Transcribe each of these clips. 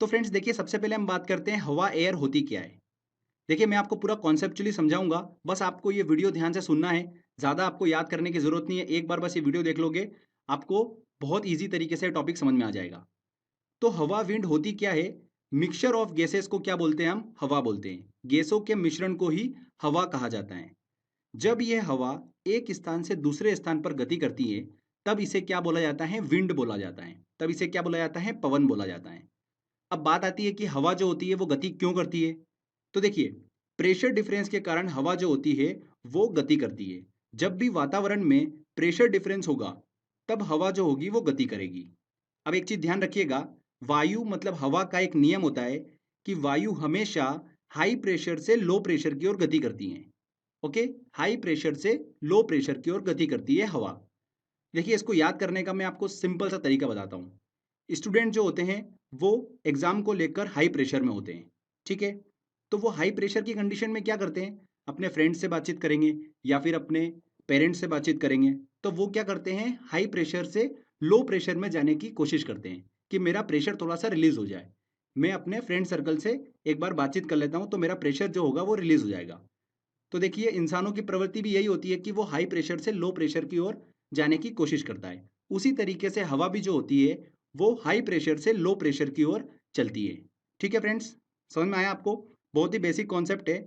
तो फ्रेंड्स देखिए, सबसे पहले हम बात करते हैं हवा एयर होती क्या है। देखिए, मैं आपको पूरा कॉन्सेप्चुअली समझाऊंगा, बस आपको ये वीडियो ध्यान से सुनना है। ज़्यादा आपको याद करने की ज़रूरत नहीं है, एक बार बस ये वीडियो देख लोगे, आपको बहुत ईजी तरीके से टॉपिक समझ में आ जाएगा। तो हवा विंड होती क्या है? मिक्सचर ऑफ गैसेस को क्या बोलते हैं? हम हवा बोलते हैं। गैसों के मिश्रण को ही हवा कहा जाता है। जब यह हवा एक स्थान से दूसरे स्थान पर गति करती है, तब इसे क्या बोला जाता है? विंड बोला जाता है। तब इसे क्या बोला जाता है? पवन बोला जाता है। अब बात आती है कि हवा जो होती है वो गति क्यों करती है। तो देखिए, प्रेशर डिफरेंस के कारण हवा जो होती है वो गति करती है। जब भी वातावरण में प्रेशर डिफरेंस होगा, तब हवा जो होगी वो गति करेगी। अब एक चीज ध्यान रखिएगा, वायु मतलब हवा का एक नियम होता है कि वायु हमेशा हाई प्रेशर से लो प्रेशर की ओर गति करती है। ओके, हाई प्रेशर से लो प्रेशर की ओर गति करती है हवा। देखिए, इसको याद करने का मैं आपको सिंपल सा तरीका बताता हूँ। स्टूडेंट जो होते हैं वो एग्जाम को लेकर हाई प्रेशर में होते हैं, ठीक है। तो वो हाई प्रेशर की कंडीशन में क्या करते हैं? अपने फ्रेंड्स से बातचीत करेंगे या फिर अपने पेरेंट्स से बातचीत करेंगे। तो वो क्या करते हैं? हाई प्रेशर से लो प्रेशर में जाने की कोशिश करते हैं कि मेरा प्रेशर थोड़ा सा रिलीज हो जाए। मैं अपने फ्रेंड सर्कल से एक बार बातचीत कर लेता हूँ तो मेरा प्रेशर जो होगा वो रिलीज हो जाएगा। तो देखिए, इंसानों की प्रवृत्ति भी यही होती है कि वो हाई प्रेशर से लो प्रेशर की ओर जाने की कोशिश करता है। उसी तरीके से हवा भी जो होती है वो हाई प्रेशर से लो प्रेशर की ओर चलती है। ठीक है फ्रेंड्स, समझ में आया आपको? बहुत ही बेसिक कॉन्सेप्ट है।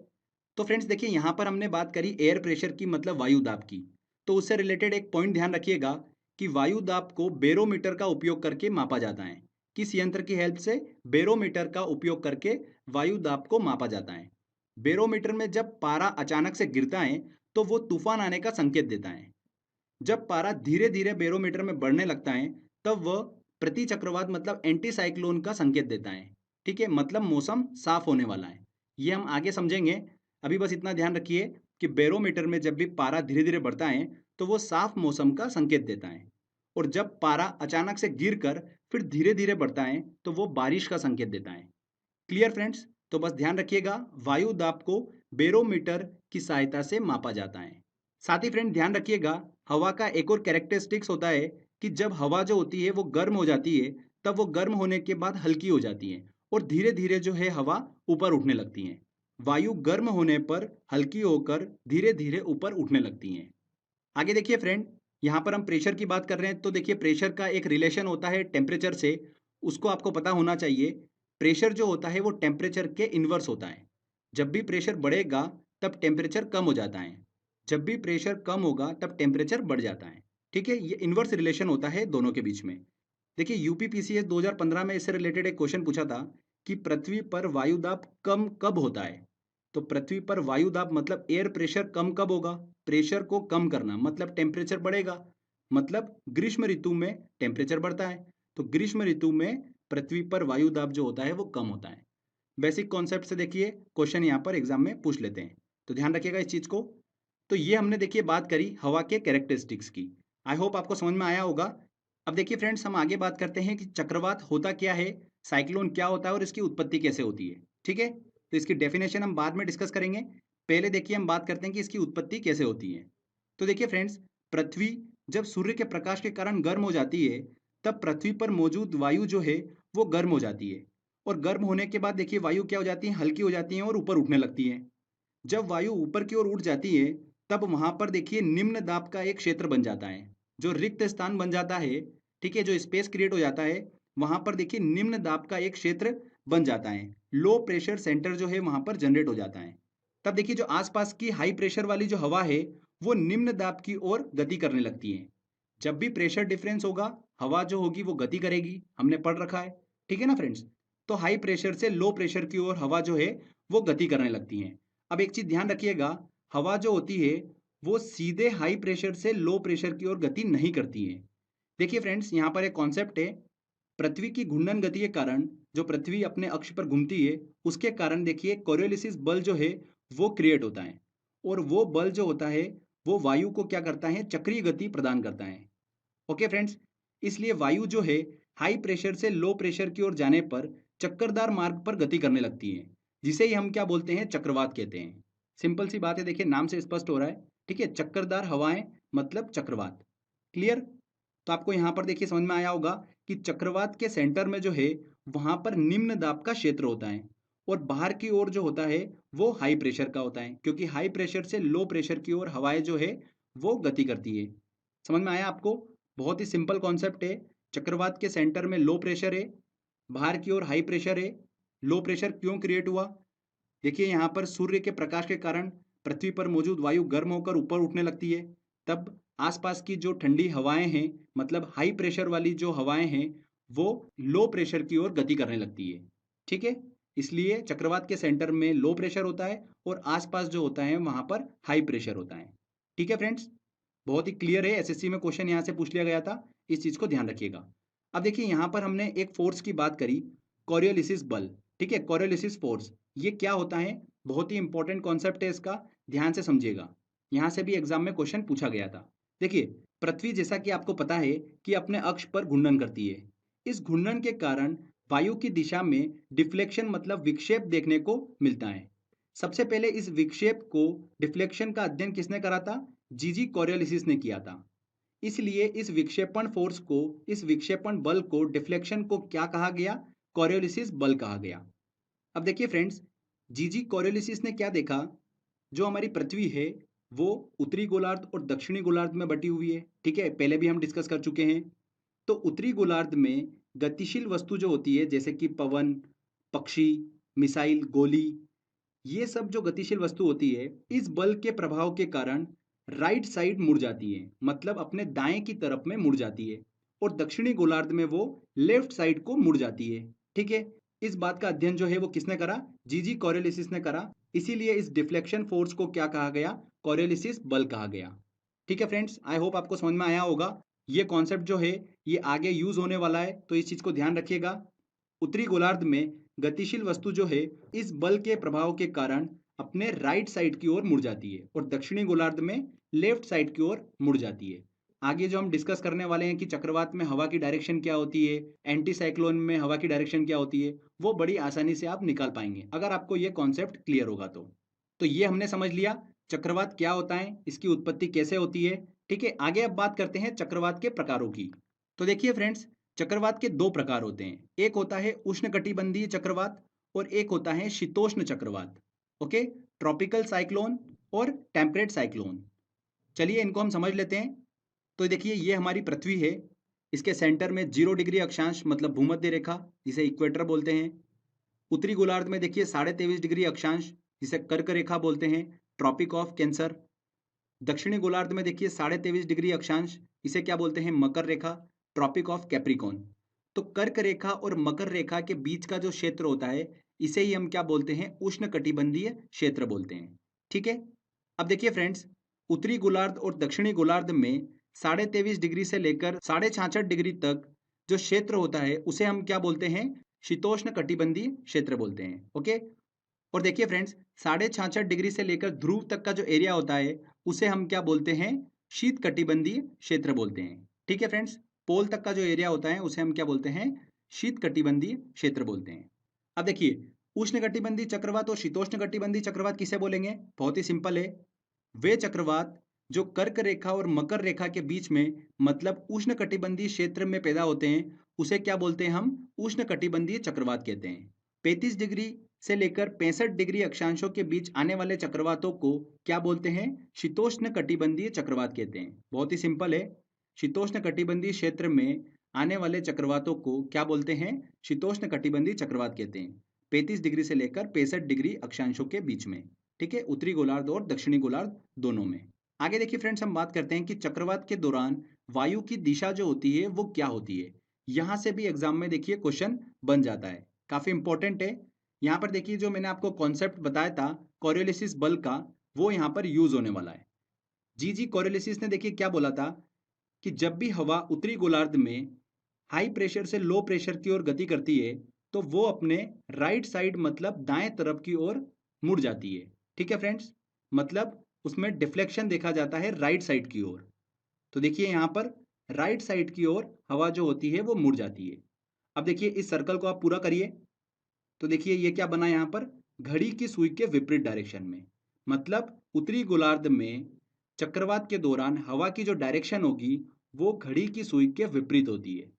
तो फ्रेंड्स देखिए, यहाँ पर हमने बात करी एयर प्रेशर की, मतलब वायु दाब की। तो उससे रिलेटेड एक पॉइंट ध्यान रखिएगा कि वायु दाब को बैरोमीटर का उपयोग करके मापा जाता है। किस यंत्र की हेल्प से? बैरोमीटर का उपयोग करके वायु दाब को मापा जाता है। बैरोमीटर में जब पारा अचानक से गिरता है तो वो तूफान आने का संकेत देता है। जब पारा धीरे धीरे बैरोमीटर में बढ़ने लगता है, तब वह प्रति चक्रवात मतलब एंटी साइक्लोन का संकेत देता है। ठीक है, मतलब मौसम साफ होने वाला है। ये हम आगे समझेंगे। अभी बस इतना ध्यान रखिए कि बैरोमीटर में जब भी पारा धीरे धीरे बढ़ता है तो वो साफ मौसम का संकेत देता है। और जब पारा अचानक से गिर कर फिर धीरे धीरे बढ़ता है तो वो बारिश का संकेत देता है। Clear friends? तो बस ध्यान रखिएगा, वायु दाब को बैरोमीटर की सहायता से मापा जाता है। साथ ही फ्रेंड ध्यान रखिएगा, हवा का एक और कैरेक्टरिस्टिक्स होता है कि जब हवा जो होती है वो गर्म हो जाती है, तब वो गर्म होने के बाद हल्की हो जाती है और धीरे धीरे जो है हवा ऊपर उठने लगती है। वायु गर्म होने पर हल्की होकर धीरे धीरे ऊपर उठने लगती हैं। आगे देखिए फ्रेंड, यहाँ पर हम प्रेशर की बात कर रहे हैं। तो देखिए, प्रेशर का एक रिलेशन होता है टेम्परेचर से, उसको आपको पता होना चाहिए। प्रेशर जो होता है वो टेम्परेचर के इन्वर्स होता है। जब भी प्रेशर बढ़ेगा तब टेम्परेचर कम हो जाता है, जब भी प्रेशर कम होगा तब टेम्परेचर बढ़ जाता है। ठीक है, ये इन्वर्स रिलेशन होता है दोनों के बीच में। देखिए, यूपीपीसीएस 2015 में इससे रिलेटेड एक क्वेश्चन पूछा था कि पृथ्वी पर वायुदाब कम कब होता है। तो पृथ्वी पर वायुदाब मतलब एयर प्रेशर कम कब होगा? प्रेशर को कम करना मतलब टेम्परेचर बढ़ेगा। मतलब ग्रीष्म ऋतु में टेम्परेचर बढ़ता है। तो ग्रीष्म ऋतु में पृथ्वी पर वायुदाब जो होता है वो कम होता है। बेसिक कॉन्सेप्ट से देखिए क्वेश्चन यहाँ पर एग्जाम में पूछ लेते हैं, तो ध्यान रखिएगा इस चीज को। तो ये हमने देखिए बात करी हवा के कैरेक्टरिस्टिक्स की। आई होप आपको समझ में आया होगा। अब देखिए फ्रेंड्स, हम आगे बात करते हैं कि चक्रवात होता क्या है, साइक्लोन क्या होता है और इसकी उत्पत्ति कैसे होती है। ठीक है, तो इसकी डेफिनेशन हम बाद में डिस्कस करेंगे। पहले देखिए हम बात करते हैं कि इसकी उत्पत्ति कैसे होती है। तो देखिए फ्रेंड्स, पृथ्वी जब सूर्य के प्रकाश के कारण गर्म हो जाती है, तब पृथ्वी पर मौजूद वायु जो है वो गर्म हो जाती है। और गर्म होने के बाद देखिए वायु क्या हो जाती है? हल्की हो जाती है और ऊपर उठने लगती है। जब वायु ऊपर की ओर उठ जाती है, तब वहां पर देखिए निम्न दाब का एक क्षेत्र बन जाता है, जो रिक्त स्थान बन जाता है। ठीक है, जो स्पेस क्रिएट हो जाता है, वहां पर देखिए निम्न दाब का एक क्षेत्र बन जाता है। लो प्रेशर सेंटर जो है वहां पर जनरेट हो जाता है। तब देखिए जो आसपास की हाई प्रेशर वाली जो हवा है वो निम्न दाब की ओर गति करने लगती है। जब भी प्रेशर डिफरेंस होगा, हवा जो होगी वो गति करेगी, हमने पढ़ रखा है। ठीक है ना फ्रेंड्स? तो हाई प्रेशर से लो प्रेशर की ओर हवा जो है वो गति करने लगती है। अब एक चीज ध्यान रखिएगा, हवा जो होती है वो सीधे हाई प्रेशर से लो प्रेशर की ओर गति नहीं करती है। देखिए फ्रेंड्स, यहाँ पर एक कॉन्सेप्ट है। पृथ्वी की घूर्णन गति के कारण, जो पृथ्वी अपने अक्ष पर घूमती है उसके कारण देखिए कोरियोलिसिस बल जो है वो क्रिएट होता है। और वो बल जो होता है वो वायु को क्या करता है? चक्रीय गति प्रदान करता है। ओके फ्रेंड्स, इसलिए वायु जो है हाई प्रेशर से लो प्रेशर की ओर जाने पर चक्करदार मार्ग पर गति करने लगती है, जिसे ही हम क्या बोलते हैं? चक्रवात कहते हैं। सिंपल सी बात है, देखिए नाम से स्पष्ट हो रहा है। ठीक है, चक्करदार हवाएं मतलब चक्रवात। क्लियर? तो आपको यहाँ पर देखिए समझ में आया होगा कि चक्रवात के सेंटर में जो है वहां पर निम्न दाब का क्षेत्र होता है, और बाहर की ओर जो होता है वो हाई प्रेशर का होता है, क्योंकि हाई प्रेशर से लो प्रेशर की ओर हवाएं जो है वो गति करती है। समझ में आया आपको? बहुत ही सिंपल कॉन्सेप्ट है। चक्रवात के सेंटर में लो प्रेशर है, बाहर की ओर हाई प्रेशर है। लो प्रेशर क्यों क्रिएट हुआ? देखिए यहाँ पर सूर्य के प्रकाश के कारण पृथ्वी पर मौजूद वायु गर्म होकर ऊपर उठने लगती है। तब आसपास की जो ठंडी हवाएं हैं, मतलब हाई प्रेशर वाली जो हवाएं हैं, वो लो प्रेशर की ओर गति करने लगती है। ठीक है, इसलिए चक्रवात के सेंटर में लो प्रेशर होता है और आसपास जो होता है वहां पर हाई प्रेशर होता है। ठीक है फ्रेंड्स, बहुत ही क्लियर है। एसएससी में क्वेश्चन यहाँ से पूछ लिया गया था, इस चीज को ध्यान रखिएगा। अब देखिए यहाँ पर हमने एक फोर्स की बात करी, कोरियोलिसिस बल। ठीक है, कोरियोलिसिस फोर्स ये क्या होता है? बहुत ही इंपॉर्टेंट कॉन्सेप्ट है इसका, ध्यान से समझिएगा। यहाँ से भी एग्जाम में क्वेश्चन पूछा गया था। देखिए, पृथ्वी जैसा कि आपको पता है कि अपने अक्ष पर घूर्णन करती है। इस घूर्णन के कारण वायु की दिशा में डिफ्लेक्शन मतलब विक्षेप देखने को मिलता है। सबसे पहले इस विक्षेप को, डिफ्लेक्शन का अध्ययन किसने करा था? जीजी कोरियोलिसिस ने किया था। इसलिए इस विक्षेपण फोर्स को, इस विक्षेपण बल को, डिफ्लेक्शन को क्या कहा गया? कोरियोलिसिस बल कहा गया। अब देखिए फ्रेंड्स, जीजी कोरियोलिसिस ने क्या देखा? जो हमारी पृथ्वी है वो उत्तरी गोलार्ध और दक्षिणी गोलार्ध में बटी हुई है। ठीक है, पहले भी हम डिस्कस कर चुके हैं। तो उत्तरी गोलार्ध में गतिशील वस्तु जो होती है, जैसे कि पवन, पक्षी, मिसाइल, गोली, ये सब जो गतिशील वस्तु होती है, इस बल के प्रभाव के कारण राइट साइड मुड़ जाती है, मतलब अपने दाएं की तरफ में मुड़ जाती है, और दक्षिणी गोलार्ध में वो लेफ्ट साइड को मुड़ जाती है। ठीक है, इस बात का अध्ययन जो है वो किसने करा? जीजी कोरियोलिसिस ने करा। इसीलिए इस डिफ्लेक्शन फोर्स को क्या कहा गया? कोरियोलिसिस बल कहा गया। ठीक है फ्रेंड्स, आई होप आपको समझ में आया होगा। ये कॉन्सेप्ट जो है ये आगे यूज होने वाला है, तो इस चीज को ध्यान रखिएगा। उत्तरी गोलार्ध में गतिशील वस्तु जो है इस बल के प्रभाव के कारण अपने राइट साइड की ओर मुड़ जाती है, और दक्षिणी गोलार्ध में लेफ्ट साइड की ओर मुड़ जाती है। आगे जो हम डिस्कस करने वाले हैं कि चक्रवात में हवा की डायरेक्शन क्या होती है, एंटी साइक्लोन में हवा की डायरेक्शन क्या होती है, वो बड़ी आसानी से आप निकाल पाएंगे अगर आपको ये कॉन्सेप्ट क्लियर होगा तो ये हमने समझ लिया चक्रवात क्या होता है, इसकी उत्पत्ति कैसे होती है। ठीक है, आगे अब बात करते हैं चक्रवात के प्रकारों की। तो देखिए फ्रेंड्स, चक्रवात के दो प्रकार होते हैं, एक होता है उष्णकटिबंधीय चक्रवात और एक होता है शीतोष्ण चक्रवात। ओके, ट्रॉपिकल साइक्लोन और टेम्परेट साइक्लोन। चलिए इनको हम समझ लेते हैं। तो देखिए, ये हमारी पृथ्वी है, इसके सेंटर में 0 डिग्री अक्षांश मतलब भूमध्य रेखा, जिसे इक्वेटर बोलते हैं। उत्तरी गोलार्ध में देखिए 23.5 डिग्री अक्षांश, जिसे कर्क रेखा बोलते हैं, ट्रॉपिक ऑफ कैंसर। दक्षिणी गोलार्ध में देखिए 23.5 डिग्री अक्षांश, इसे क्या बोलते हैं? मकर रेखा, ट्रॉपिक ऑफ कैप्रिकॉन। तो कर्क रेखा और मकर रेखा के बीच का जो क्षेत्र होता है, इसे ही हम क्या बोलते हैं? उष्णकटिबंधीय क्षेत्र बोलते हैं। ठीक है, अब देखिए फ्रेंड्स, उत्तरी गोलार्ध और दक्षिणी गोलार्ध में 23.5 डिग्री से लेकर 66.5 डिग्री तक जो क्षेत्र होता है उसे हम क्या बोलते हैं? शीतोष्ण कटिबंधीय क्षेत्र बोलते हैं। ओके, और देखिए फ्रेंड्स, 66.5 डिग्री से लेकर ध्रुव तक का जो एरिया होता है उसे हम क्या बोलते हैं? शीत कटिबंधीय क्षेत्र बोलते हैं। ठीक है फ्रेंड्स, पोल तक का जो एरिया होता है उसे हम क्या बोलते हैं? शीत कटिबंधीय क्षेत्र बोलते हैं। अब देखिए, उष्ण कटिबंधीय चक्रवात और शीतोष्ण कटिबंधीय चक्रवात किसे बोलेंगे? बहुत ही सिंपल है, वे चक्रवात जो कर्क रेखा और मकर रेखा के बीच में मतलब उष्ण कटिबंधीय क्षेत्र में पैदा होते हैं उसे क्या बोलते हैं? हम उष्ण कटिबंधीय चक्रवात कहते हैं। 35 डिग्री से लेकर 65 डिग्री अक्षांशों के बीच आने वाले चक्रवातों को क्या बोलते हैं? शीतोष्ण कटिबंधीय चक्रवात कहते हैं। बहुत ही सिंपल है, शीतोष्ण कटिबंधीय क्षेत्र में आने वाले चक्रवातों को क्या बोलते हैं? शीतोष्ण कटिबंधीय चक्रवात कहते हैं, 35 डिग्री से लेकर 65 डिग्री अक्षांशों के बीच में। ठीक है, उत्तरी गोलार्ध और दक्षिणी गोलार्ध दोनों में। आगे देखिए फ्रेंड्स, हम बात करते हैं कि चक्रवात के दौरान वायु की दिशा जो होती है वो क्या होती है। यहां से भी एग्जाम में देखिए क्वेश्चन बन जाता है, काफी इंपॉर्टेंट है। यहाँ पर देखिए, जो मैंने आपको कॉन्सेप्ट बताया था कोरियोलिसिस बल का, वो यहाँ पर यूज होने वाला है। जीजी कोरियोलिसिस ने देखिए क्या बोला था कि जब भी हवा उत्तरी गोलार्ध में हाई प्रेशर से लो प्रेशर की ओर गति करती है तो वो अपने राइट साइड मतलब दाएं तरफ की ओर मुड़ जाती है। ठीक है फ्रेंड्स, मतलब उसमें डिफ्लेक्शन देखा जाता है राइट साइड की ओर। तो देखिए यहाँ पर राइट साइड की ओर हवा जो होती है वो मुड़ जाती है। अब देखिए इस सर्कल को आप पूरा करिए, तो देखिए ये क्या बना यहाँ पर? घड़ी की सुई के विपरीत डायरेक्शन में, मतलब उत्तरी गोलार्ध में चक्रवात के दौरान हवा की जो डायरेक्शन होगी वो घड़ी की सुई के विपरीत होती है।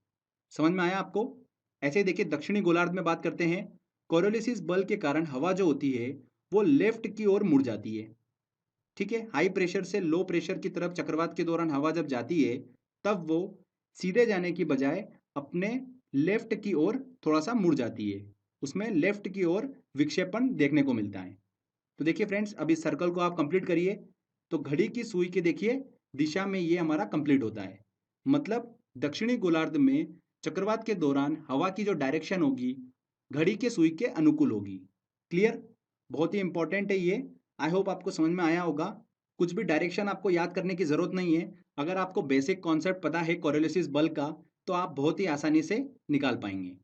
समझ में आया आपको? ऐसे ही देखिए दक्षिणी गोलार्ध में बात करते हैं, कोरोलिसिस बल के कारण हवा जो होती है वो लेफ्ट की ओर मुड़ जाती है। ठीक है, हाई प्रेशर से लो प्रेशर की तरफ चक्रवात के दौरान हवा जब जाती है तब वो सीधे जाने की बजाय अपने लेफ्ट की ओर थोड़ा सा मुड़ जाती है, उसमें लेफ्ट की ओर विक्षेपण देखने को मिलता है। तो देखिए फ्रेंड्स, अब इस सर्कल को आप कंप्लीट करिए, तो घड़ी की सुई के देखिए दिशा में ये हमारा कंप्लीट होता है। मतलब दक्षिणी गोलार्ध में चक्रवात के दौरान हवा की जो डायरेक्शन होगी घड़ी के सुई के अनुकूल होगी। क्लियर? बहुत ही इंपॉर्टेंट है ये। आई होप आपको समझ में आया होगा। कुछ भी डायरेक्शन आपको याद करने की ज़रूरत नहीं है। अगर आपको बेसिक कॉन्सेप्ट पता है कोरिलेसिस बल का, तो आप बहुत ही आसानी से निकाल पाएंगे।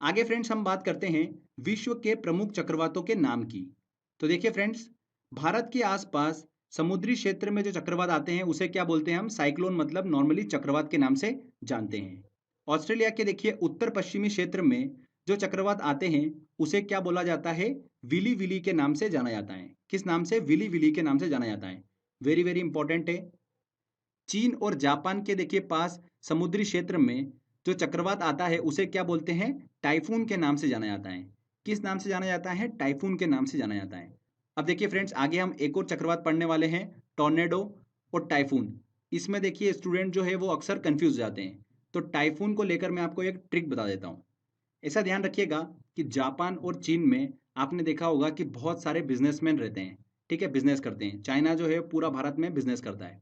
आगे फ्रेंड्स हम बात करते हैं विश्व के प्रमुख चक्रवातों के नाम की। तो देखिए फ्रेंड्स, भारत के आसपास समुद्री क्षेत्र में जो चक्रवात आते हैं उसे क्या बोलते हैं हम? साइक्लोन, मतलब नॉर्मली चक्रवात के नाम से जानते हैं। ऑस्ट्रेलिया के देखिए उत्तर पश्चिमी क्षेत्र में जो चक्रवात आते हैं उसे क्या बोला जाता है? विली विली के नाम से जाना जाता है। किस नाम से? विली विली के नाम से जाना जाता है। वेरी वेरी इंपॉर्टेंट है। चीन और जापान के देखिए पास समुद्री क्षेत्र में जो चक्रवात आता है उसे क्या बोलते हैं? टाइफून के नाम से जाना जाता है। किस नाम से जाना जाता है? टाइफून के नाम से जाना जाता है। अब देखिए फ्रेंड्स, आगे हम एक और चक्रवात पढ़ने वाले हैं, टॉर्नेडो और टाइफून। इसमें देखिए स्टूडेंट जो है वो अक्सर कंफ्यूज जाते हैं। तो टाइफून को लेकर मैं आपको एक ट्रिक बता देता हूँ। ऐसा ध्यान रखिएगा कि जापान और चीन में आपने देखा होगा कि बहुत सारे बिजनेसमैन रहते हैं। ठीक है, बिजनेस करते हैं। चाइना जो है पूरा भारत में बिजनेस करता है।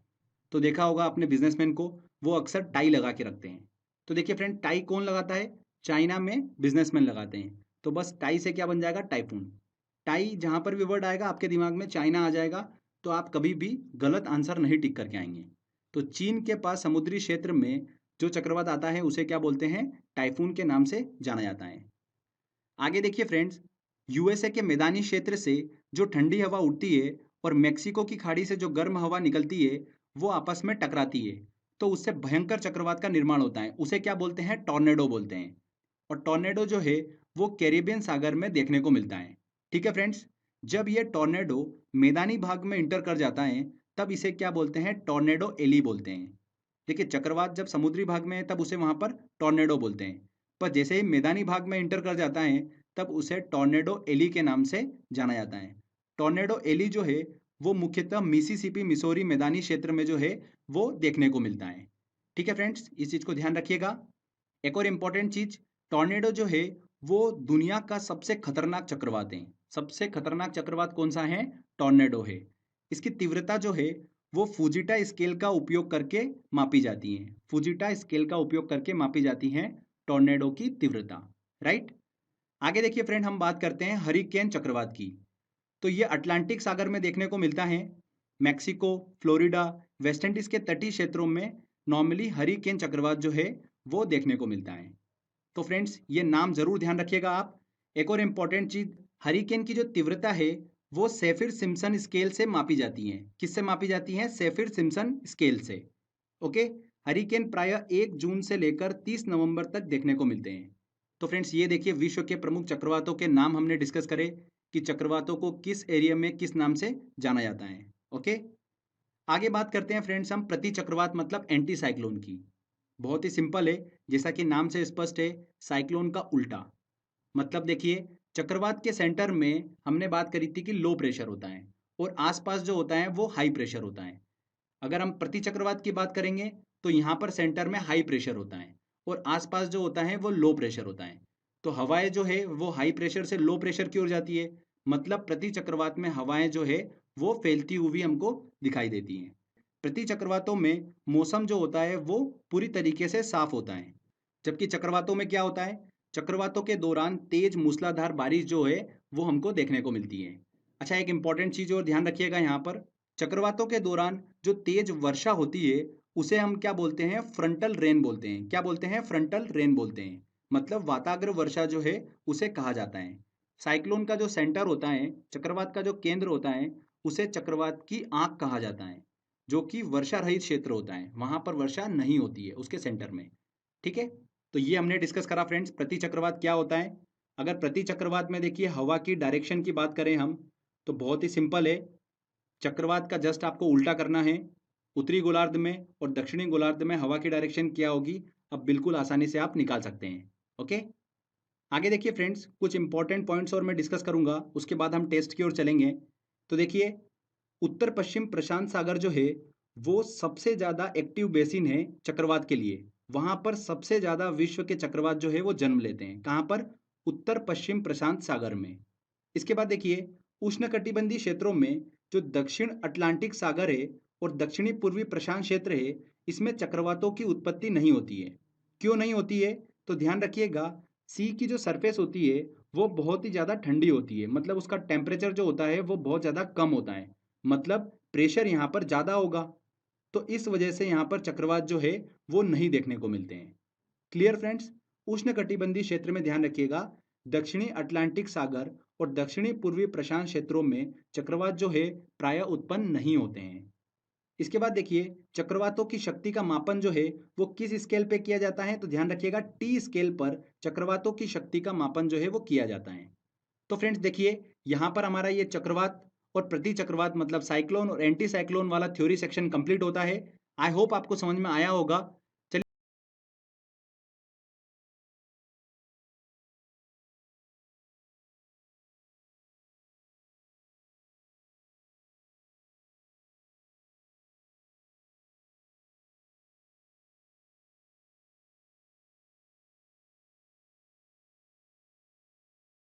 तो देखा होगा अपने बिजनेसमैन को, वो अक्सर टाई लगा के रखते हैं। तो देखिए फ्रेंड, टाई कौन लगाता है? चाइना में बिजनेसमैन लगाते हैं। तो बस टाई से क्या बन जाएगा? टाइफून। टाई जहां पर भी वर्ड आएगा आपके दिमाग में चाइना आ जाएगा, तो आप कभी भी गलत आंसर नहीं टिक करके आएंगे। तो चीन के पास समुद्री क्षेत्र में जो चक्रवात आता है उसे क्या बोलते हैं? टाइफून के नाम से जाना जाता है। आगे देखिए फ्रेंड्स, यूएसए के मैदानी क्षेत्र से जो ठंडी हवा उठती है और मेक्सिको की खाड़ी से जो गर्म हवा निकलती है वो आपस में टकराती है, तो उससे भयंकर चक्रवात का निर्माण होता है। उसे क्या बोलते हैं? टॉर्नेडो बोलते हैं। और टॉर्नेडो जो है वो कैरिबियन सागर में देखने को मिलता है। ठीक है फ्रेंड्स, जब ये टॉर्नेडो मैदानी भाग में इंटर कर जाता है तब इसे क्या बोलते हैं? टॉर्नेडो एली बोलते हैं। देखिए चक्रवात जब समुद्री भाग में है तब उसे वहां पर टॉर्नेडो बोलते हैं, पर जैसे ही मैदानी भाग में इंटर कर जाता है तब उसे टॉर्नेडो एली के नाम से जाना जाता है। टॉर्नेडो एली जो है वो मुख्यतः मिसिसिपी मिसौरी मैदानी क्षेत्र में जो है वो देखने को मिलता है। ठीक है फ्रेंड्स, इस चीज को ध्यान रखिएगा। एक और इम्पॉर्टेंट चीज, टॉर्नेडो जो है वो दुनिया का सबसे खतरनाक चक्रवात है। सबसे खतरनाक चक्रवात कौन सा है? टॉर्नेडो है। इसकी तीव्रता जो है वो फुजिटा स्केल का उपयोग करके मापी जाती है। फुजिटा स्केल का उपयोग करके मापी जाती है टॉर्नेडो की तीव्रता। राइट? आगे देखिए फ्रेंड, हम बात करते हैं हरिकेन चक्रवात की। तो ये अटलांटिक सागर में देखने को मिलता है। मैक्सिको, फ्लोरिडा, वेस्ट इंडीज के तटीय क्षेत्रों में नॉर्मली हरिकेन चक्रवात जो है वो देखने को मिलता है। तो फ्रेंड्स, ये नाम जरूर ध्यान रखिएगा आप। एक और इम्पॉर्टेंट चीज, हरिकेन की जो तीव्रता है वो सेफिर सिम्पसन स्केल से मापी जाती है। किससे मापी जाती है? सेफिर सिम्पसन स्केल से। ओके। हरिकेन प्रायः 1 जून से लेकर 30 नवंबर तक देखने को मिलते हैं। तो फ्रेंड्स, ये देखिए विश्व के प्रमुख चक्रवातों के नाम हमने डिस्कस करे कि चक्रवातों को किस एरिया में किस नाम से जाना जाता है। ओके। आगे बात करते हैं फ्रेंड्स हम प्रति चक्रवात मतलब एंटी साइक्लोन की। बहुत ही सिंपल है, जैसा कि नाम से स्पष्ट है, साइक्लोन का उल्टा। मतलब देखिए, चक्रवात के सेंटर में हमने बात करी थी कि लो प्रेशर होता है और आसपास जो होता है वो हाई प्रेशर होता है। अगर हम प्रति चक्रवात की बात करेंगे तो यहाँ पर सेंटर में हाई प्रेशर होता है और आसपास जो होता है वो लो प्रेशर होता है। तो हवाएं जो है वो हाई प्रेशर से लो प्रेशर की ओर जाती है। मतलब प्रति चक्रवात में हवाएं जो है वो फैलती हुई हमको दिखाई देती हैं। प्रति चक्रवातों में मौसम जो होता है वो पूरी तरीके से साफ होता है। जबकि चक्रवातों में क्या होता है? चक्रवातों के दौरान तेज मूसलाधार बारिश जो है वो हमको देखने को मिलती है। अच्छा, एक इंपॉर्टेंट चीज और ध्यान रखिएगा यहाँ पर, चक्रवातों के दौरान जो तेज वर्षा होती है उसे हम क्या बोलते हैं? फ्रंटल रेन बोलते हैं। क्या बोलते हैं? फ्रंटल रेन बोलते हैं। मतलब वाताग्र वर्षा जो है उसे कहा जाता है। साइक्लोन का जो सेंटर होता है, चक्रवात का जो केंद्र होता है, उसे चक्रवात की आंख कहा जाता है, जो कि वर्षा रहित क्षेत्र होता है। वहां पर वर्षा नहीं होती है उसके सेंटर में। ठीक है, तो ये हमने डिस्कस करा फ्रेंड्स प्रति चक्रवात क्या होता है। अगर प्रति चक्रवात में देखिए हवा की डायरेक्शन की बात करें हम, तो बहुत ही सिंपल है। चक्रवात का जस्ट आपको उल्टा करना है। उत्तरी गोलार्ध में और दक्षिणी गोलार्ध में हवा की डायरेक्शन क्या होगी, अब बिल्कुल आसानी से आप निकाल सकते हैं। ओके। आगे देखिए फ्रेंड्स, कुछ इंपॉर्टेंट पॉइंट्स और मैं डिस्कस करूंगा, उसके बाद हम टेस्ट की ओर चलेंगे। तो देखिए, उत्तर पश्चिम प्रशांत सागर जो है वो सबसे ज़्यादा एक्टिव बेसिन है चक्रवात के लिए। वहाँ पर सबसे ज़्यादा विश्व के चक्रवात जो है वो जन्म लेते हैं। कहाँ पर? उत्तर पश्चिम प्रशांत सागर में। इसके बाद देखिए, उष्णकटिबंधीय क्षेत्रों में जो दक्षिण अटलांटिक सागर है और दक्षिणी पूर्वी प्रशांत क्षेत्र है, इसमें चक्रवातों की उत्पत्ति नहीं होती है। क्यों नहीं होती है? तो ध्यान रखिएगा, सी की जो सरफेस होती है वो बहुत ही ज़्यादा ठंडी होती है, मतलब उसका टेम्परेचर जो होता है वो बहुत ज़्यादा कम होता है, मतलब प्रेशर यहाँ पर ज़्यादा होगा। तो इस वजह से यहाँ पर चक्रवात जो है वो नहीं देखने को मिलते हैं। Clear friends? उष्णकटिबंधीय क्षेत्र में ध्यान रखिएगा, दक्षिणी अटलांटिक सागर और दक्षिणी पूर्वी प्रशांत क्षेत्रों में चक्रवात जो है प्रायः उत्पन्न नहीं होते हैं। इसके बाद देखिए, चक्रवातों की शक्ति का मापन जो है वो किस स्केल पे किया जाता है? तो ध्यान रखिएगा, टी स्केल पर चक्रवातों की शक्ति का मापन जो है वो किया जाता है। तो फ्रेंड्स देखिए, यहाँ पर हमारा ये चक्रवात और प्रति चक्रवात मतलब साइक्लोन और एंटी साइक्लोन वाला थ्योरी सेक्शन कंप्लीट होता है। आई होप आपको समझ में आया होगा।